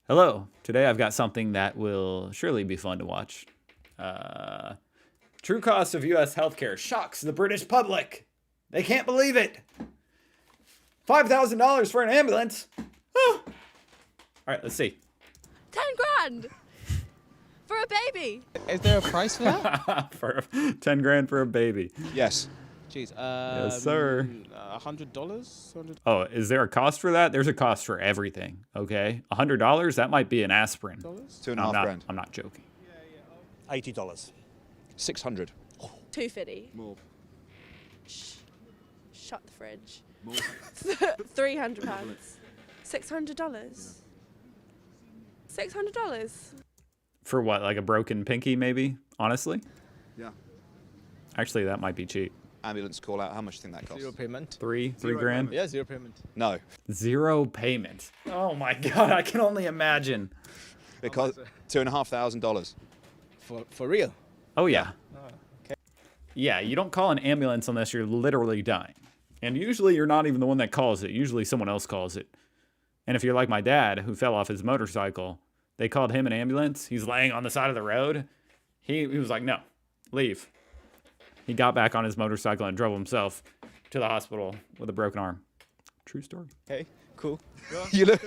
Hello. Today I've got something that will surely be fun to watch. True cost of U.S. healthcare shocks the British public. They can't believe it. $5,000 for an ambulance. All right, let's see. 10 grand for a baby. Is there a price for that? For 10 grand for a baby. Yes. Jeez. Yes, sir. $100? Oh, is there a cost for that? There's a cost for everything. Okay, $100. That might be an aspirin. $2.5 grand. I'm not joking. $80. 600. 250. More. Shut the fridge. More. £300. $600. $600. For what? Like a broken pinky, maybe? Honestly, Yeah. actually, that might be cheap. Ambulance call out. How much do you think that costs? Zero payment. Three Zero grand. Yeah, zero payment. No. Zero payment. Oh my god, I can only imagine. Because $2,500. For real? Oh yeah. Okay. Yeah, you don't call an ambulance unless you're literally dying. And usually you're not even the one that calls it. Usually someone else calls it. And if you're like my dad, who fell off his motorcycle, they called him an ambulance. He's laying on the side of the road. He was like, no, leave. He got back on his motorcycle and drove himself to the hospital with a broken arm. True story. Okay, cool. you look.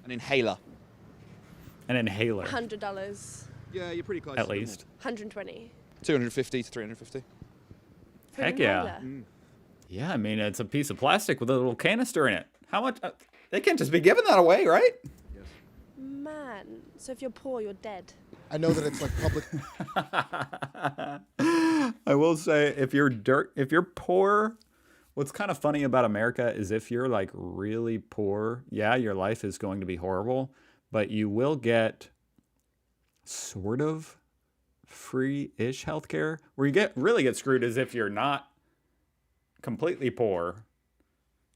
An inhaler. An inhaler, $100. Yeah, you're pretty close. at least. 120. 250 to 350. For Heck an yeah. inhaler. Yeah, I mean, it's a piece of plastic with a little canister in it. How much? They can't just be giving that away, right? Man, so if you're poor, you're dead. I know that it's like public. I will say, if you're poor, what's kind of funny about America is if you're like really poor, yeah, your life is going to be horrible, but you will get sort of free-ish healthcare. Where you really get screwed is if you're not completely poor.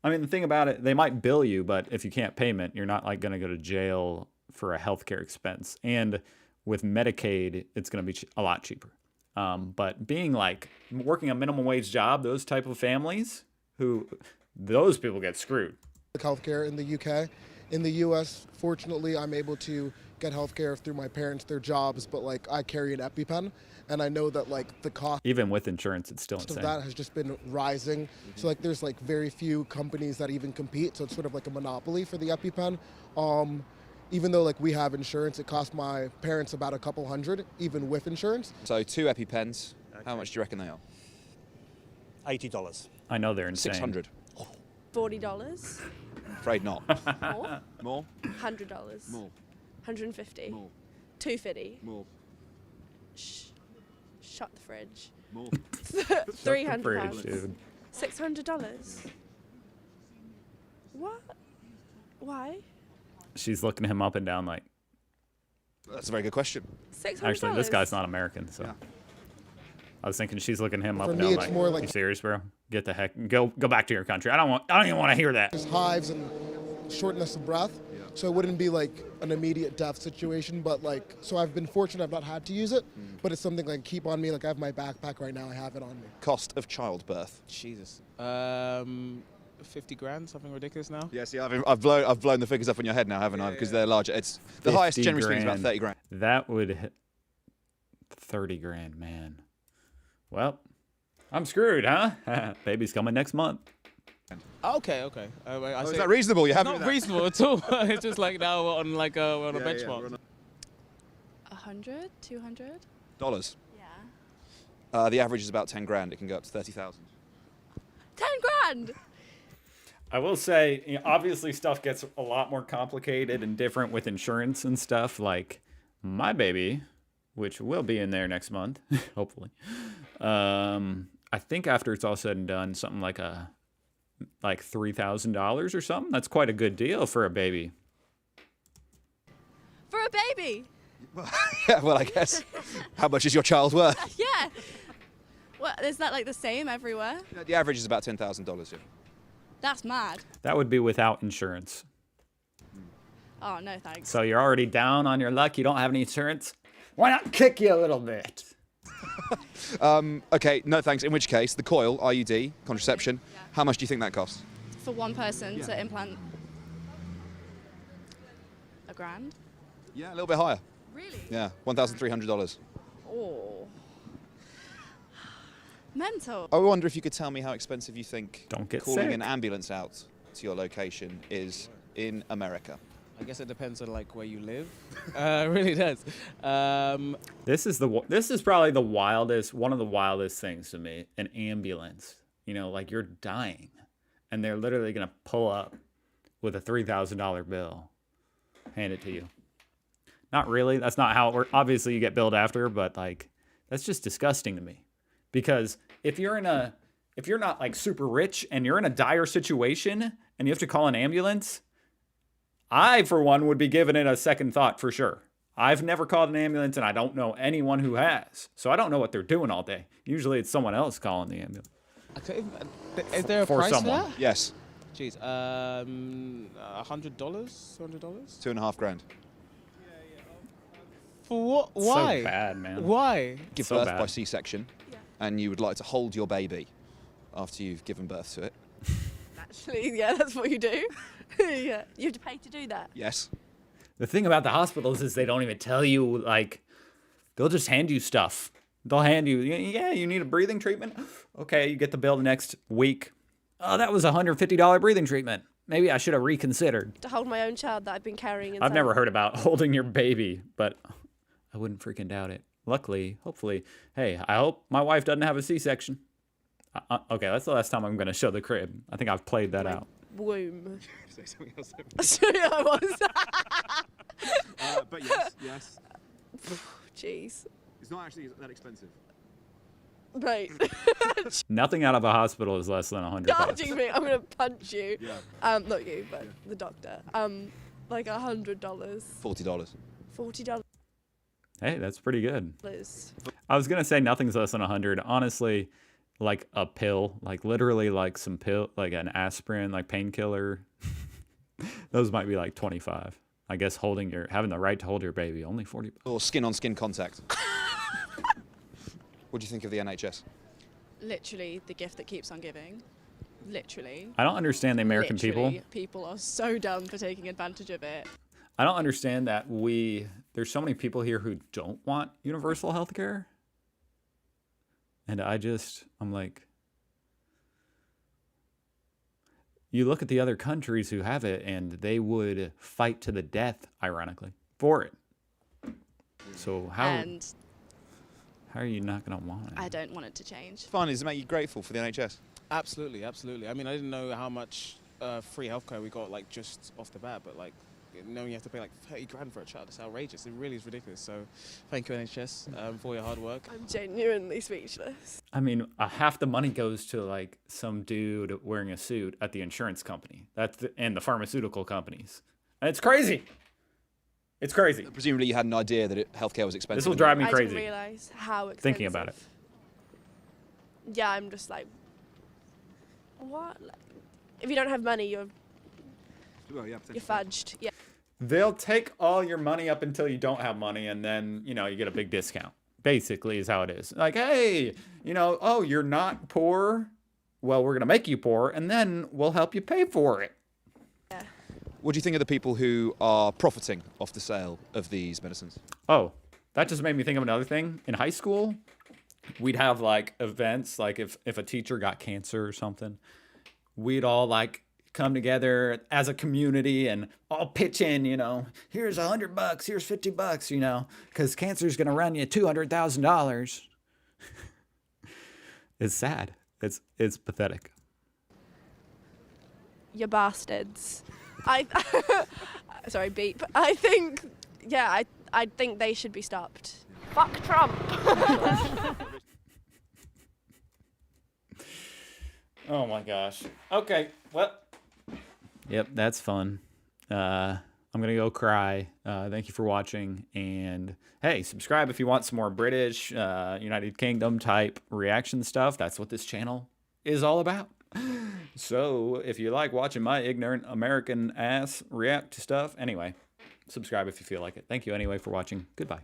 I mean, the thing about it, they might bill you, but if you can't payment, you're not like going to go to jail for a healthcare expense. And with Medicaid, it's going to be a lot cheaper. But being like working a minimum wage job, those type of families, those people get screwed. Healthcare in the UK. In the US, fortunately, I'm able to get healthcare through my parents, their jobs, but like I carry an EpiPen, and I know that like the cost Even with insurance, it's still of insane. that has just been rising. So like there's like very few companies that even compete, so it's sort of like a monopoly for the EpiPen. Even though like we have insurance, it cost my parents about a couple hundred, even with insurance. So 2 EpiPens. How much do you reckon they are? $80. I know they're insane. 600. $40. Afraid not. More. More? $100. More. 150. More. 250. More. Shut the fridge. More. £300. Fridge, dude. $600. What? Why? She's looking him up and down like, That's a very good question. $600. actually, this guy's not American, so. Yeah. I was thinking she's looking him up For and me, down it's like, more like- you serious, bro? Get the heck, go back to your country. I don't even want to hear that. There's hives and shortness of breath, so it wouldn't be like an immediate death situation, but like, so I've been fortunate I've not had to use it, but it's something like keep on me, like I have my backpack right now, I have it on me. Cost of childbirth. Jesus. 50 grand, something ridiculous now? Yeah, see, I've blown the figures up on your head now, haven't I? Because they're larger. It's the highest, 50 generally speaking, is about grand. 30 grand. That would hit 30 grand, man. Well, I'm screwed, huh? Baby's coming next month. Okay. I Is say that reasonable? You it's happy not with that? reasonable at all. It's just like now we're on like we're on a benchmark. 100? 200? Dollars. Yeah. The average is about 10 grand. It can go up to 30,000. 10 grand! I will say, you know, obviously stuff gets a lot more complicated and different with insurance and stuff. Like my baby, which will be in there next month, hopefully. I think after it's all said and done, something like $3,000 or something. That's quite a good deal for a baby. For a baby? Yeah, well, I guess. How much is your child worth? Yeah. What, is that like the same everywhere? The average is about $10,000. Yeah. That's mad. That would be without insurance. Oh, no thanks. So you're already down on your luck. You don't have any insurance. Why not kick you a little bit? Okay, no thanks. In which case, the coil, IUD, contraception, Yeah. how much do you think that costs? For one person to implant grand. Yeah, a little bit higher. Really? Yeah, $1,300. Oh. Mental. I wonder if you could tell me how expensive you think Don't get calling sick. an ambulance out to your location is in America. I guess it depends on like where you live. It really does. This is probably one of the wildest things to me. An ambulance, like you're dying, and they're literally gonna pull up with a $3,000 bill, hand it to you. Not really. That's not how it works. Obviously, you get billed after, but like that's just disgusting to me. Because if you're not like super rich and you're in a dire situation and you have to call an ambulance, I, for one, would be giving it a second thought for sure. I've never called an ambulance, and I don't know anyone who has. So I don't know what they're doing all day. Usually it's someone else calling the ambulance. Is there a For price someone. for that? Yes, Jeez, $100, $200. $2,500. For what? Why? So bad, man. Why? Give So birth bad. by C-section, and you would like to hold your baby after you've given birth to it. Actually, yeah, that's what you do. Yeah, you have to pay to do that. Yes. The thing about the hospitals is they don't even tell you, like, they'll just hand you stuff. They'll hand you, yeah, you need a breathing treatment. Okay, you get the bill the next week. Oh, that was a $150 breathing treatment. Maybe I should have reconsidered. To hold my own child that I've been carrying inside. I've never heard about holding your baby, but I wouldn't freaking doubt it. Luckily, hopefully, hey, I hope my wife doesn't have a C-section. Okay, that's the last time I'm going to show the crib. I think I've played that out. Womb. Say something else. Sorry, I was. But yes. Jeez. It's not actually that expensive. Right. Nothing out of a hospital is less than $100. Charging me, I'm gonna punch you. Yeah. Not you, but the doctor. Like $100. $40. $40. Hey, that's pretty good. I was going to say nothing's less than 100. Honestly, like a pill, like literally like some pill, like an aspirin, like painkiller. Those might be like 25. I guess having the right to hold your baby, only 40. Or skin-on-skin contact. What do you think of the NHS? Literally the gift that keeps on giving. Literally. I don't understand the American Literally, people are so dumb for taking advantage of it. I don't understand that there's so many people here who don't want universal health care. And I'm like, you look at the other countries who have it and they would fight to the death, ironically, for it. So how are you not going to want it? I don't want it to change. Fun, does it make you grateful for the NHS? Absolutely, absolutely. I mean, I didn't know how much free healthcare we got like just off the bat, but like knowing you have to pay like 30 grand for a child, it's outrageous. It really is ridiculous. So thank you, NHS, for your hard work. I'm genuinely speechless. I mean, half the money goes to like some dude wearing a suit at the insurance company. And the pharmaceutical companies. And it's crazy. It's crazy. Presumably you had an idea that healthcare was expensive. This will drive me I crazy. didn't realise how expensive. Thinking about it. Yeah, I'm just like, what? Like, if you don't have money, you're fudged. Yeah. They'll take all your money up until you don't have money, and then, you get a big discount. Basically is how it is. Like, hey, oh, you're not poor? Well, we're going to make you poor, and then we'll help you pay for it. Yeah. What do you think of the people who are profiting off the sale of these medicines? Oh, that just made me think of another thing. In high school, we'd have like events, like if a teacher got cancer or something, we'd all like come together as a community and all pitch in, here's $100, here's $50, because cancer's going to run you $200,000. It's sad. It's pathetic. You bastards. Sorry, beep. I think they should be stopped. Fuck Trump. Oh my gosh. Okay. Well. Yep, that's fun. I'm going to go cry. Thank you for watching. And hey, subscribe if you want some more British, United Kingdom type reaction stuff. That's what this channel is all about. So if you like watching my ignorant American ass react to stuff, anyway, subscribe if you feel like it. Thank you anyway for watching. Goodbye.